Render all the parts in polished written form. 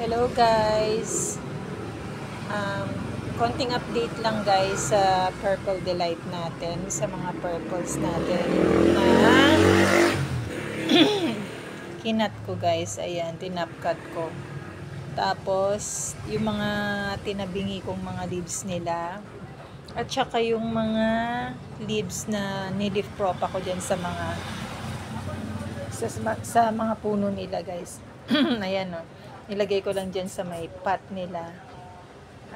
Hello guys. Um, Konting update lang guys sa Purple Delight natin, sa mga purples natin na kinat ko guys. Ayan, tinapkat ko. Tapos, yung mga tinabingi kong mga leaves nila. At saka yung mga leaves na nilif prop ako dyan sa mga sa mga puno nila guys. Ayan o. Nilagay ko lang dyan sa may pot nila.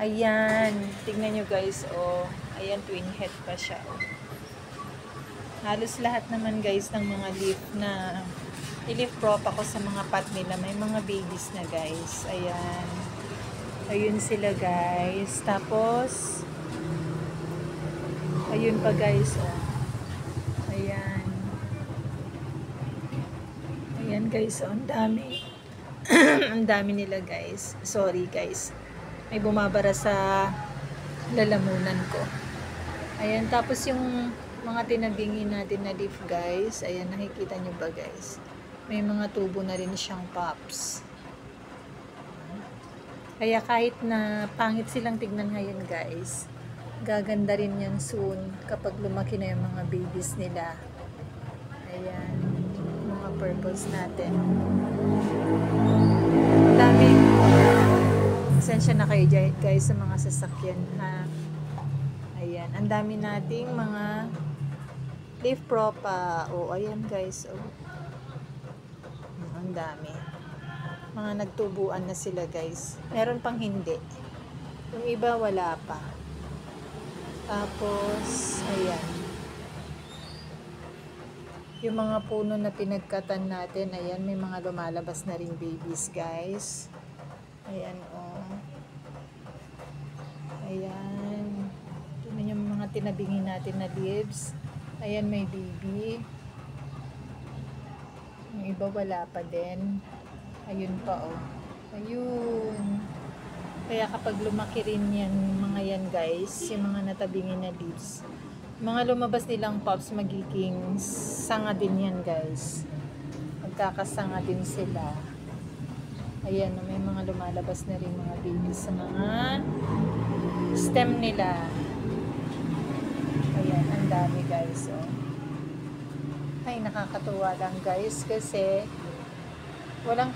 Ayan. Tignan nyo guys. Oh. Ayan, twin head pa siya. Oh. Halos lahat naman guys ng mga leaf na i-leaf prop ako sa mga pot nila. May mga babies na guys. Ayan. Ayun sila guys. Tapos, ayun pa guys. Oh. Ayan. Ayan guys. Oh, ang dami. Ang dami nila guys. Sorry guys. May bumabara sa lalamunan ko. Ayan. Tapos yung mga tinabingi natin na leaf guys. Ayan. Nakikita nyo ba guys? May mga tubo na rin siyang pops. Kaya kahit na pangit silang tignan ngayon guys, gaganda rin yan soon kapag lumaki na yung mga babies nila. Ayan. Mga purples natin. Dami. Pasensya na kayo guys sa mga sasakyan ha. Ayan. Ang dami nating mga leaf prop pa. Oh, ayan guys. Oh. Ang dami. Mga nagtubuan na sila guys. Meron pang hindi. Yung iba wala pa. Tapos, ayan. Yung mga puno na pinagkatan natin, ayan, may mga lumalabas na ring babies, guys. Ayan, oh. Ayan. Tingnan yung mga tinabingin natin na leaves. Ayan, may baby. Yung iba wala pa din. Ayun pa, oh. Ayun. Kaya kapag lumaki rin yan, mga yan, guys, yung mga natabingin na leaves, mga lumabas nilang pops, magiging sanga din yan guys. Magkakasanga din sila. Ayan, may mga lumalabas na rin mga babies sa mga stem nila. Ayan, ang dami guys. Oh. Ay, nakakatuwa lang guys kasi walang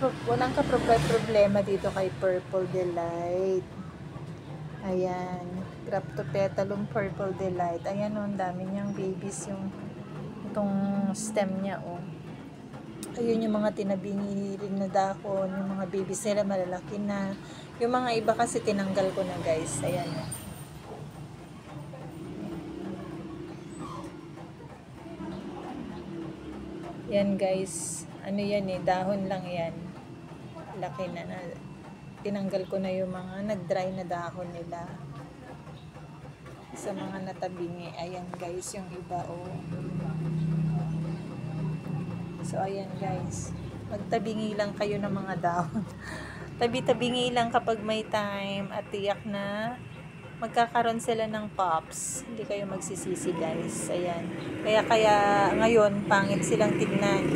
problema dito kay Purple Delight. Ayan, Graptopetalum Purple Delight. Ayan, oh, ang dami niyang babies yung itong stem niya, oh. Ayun yung mga tinabingi rin na dahon, yung mga babies nila malalaki na. Yung mga iba kasi tinanggal ko na, guys. Ayan, oh. Yan, guys. Ano yan eh, dahon lang yan. Laki na na. Tinanggal ko na yung mga nag-dry na dahon nila sa mga natabingi. Ayan guys, yung iba, oh. So ayan guys, magtabingi lang kayo ng mga dahon. Tabi-tabingi lang kapag may time at tiyak na magkakaroon sila ng pops. Hindi kayo magsisisi guys. Ayan. Kaya ngayon pangit silang tignan.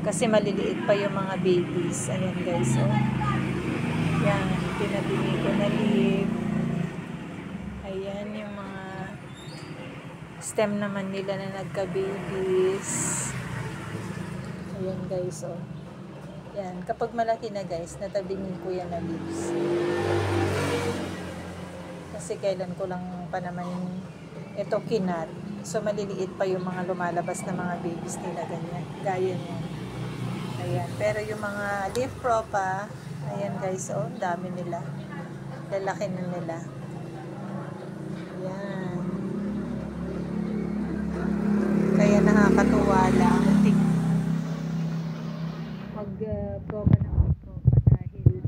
Kasi maliliit pa yung mga babies. Ayan guys, oh. Yan, pinabili ko na leaf. Ayan, yung mga stem naman nila na nagka-babies. Ayan guys, oh. Yan, kapag malaki na guys, natabingin ko yan na leaves. Kasi kailan ko lang pa naman ito kinat. So, maliliit pa yung mga lumalabas na mga babies nila, ganyan. Gaya niyan. Ayan. Pero yung mga leaf prop pa, ayan guys, oh, dami nila. Lalaki na nila. Ayan. Kaya nakakatuwa lang. Mag-propa na mag-propa dahil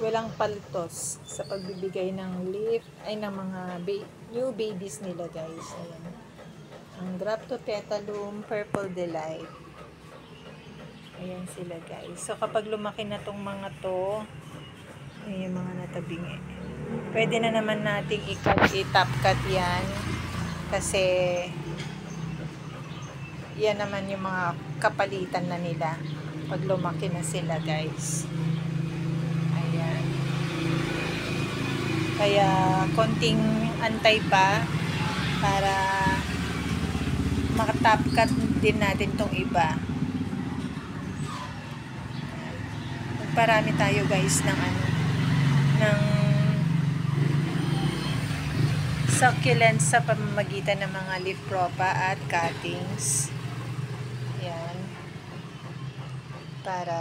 walang paltos sa pagbibigay ng leaf, ay ng mga new babies nila guys. Ayan. Ang Graptopetalum Purple Delight. Ayan sila guys. So kapag lumaki na tong mga to, ayan yung mga natabingi. Pwede na naman nating i-top cut yan. Kasi yan naman yung mga kapalitan na nila pag lumaki na sila, guys. Ayan. Kaya konting antay pa para makatop cut din natin tong iba. Magparami tayo, guys, ng ng succulents sa pamamagitan ng mga leaf propa at cuttings. Ayan. Para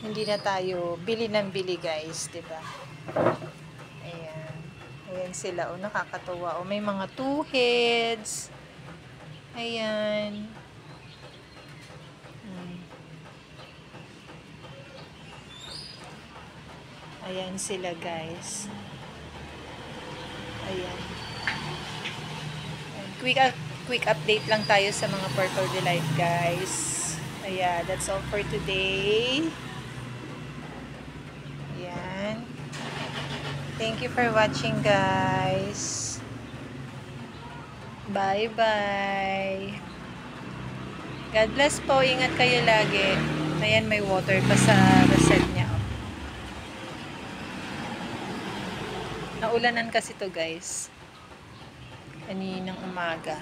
hindi na tayo bili ng bili, guys, diba? Ayan. Ayan sila. O, nakakatuwa. O, may mga 2 heads. Ayan. Ayan sila, guys. Ayan. Quick update lang tayo sa mga Purple Delight, guys. Ayan, that's all for today. Ayan. Thank you for watching, guys. Bye-bye. God bless po. Ingat kayo lagi. Ayan, may water pa sa reset niya. Naulanan kasi to, guys. Kaninang umaga.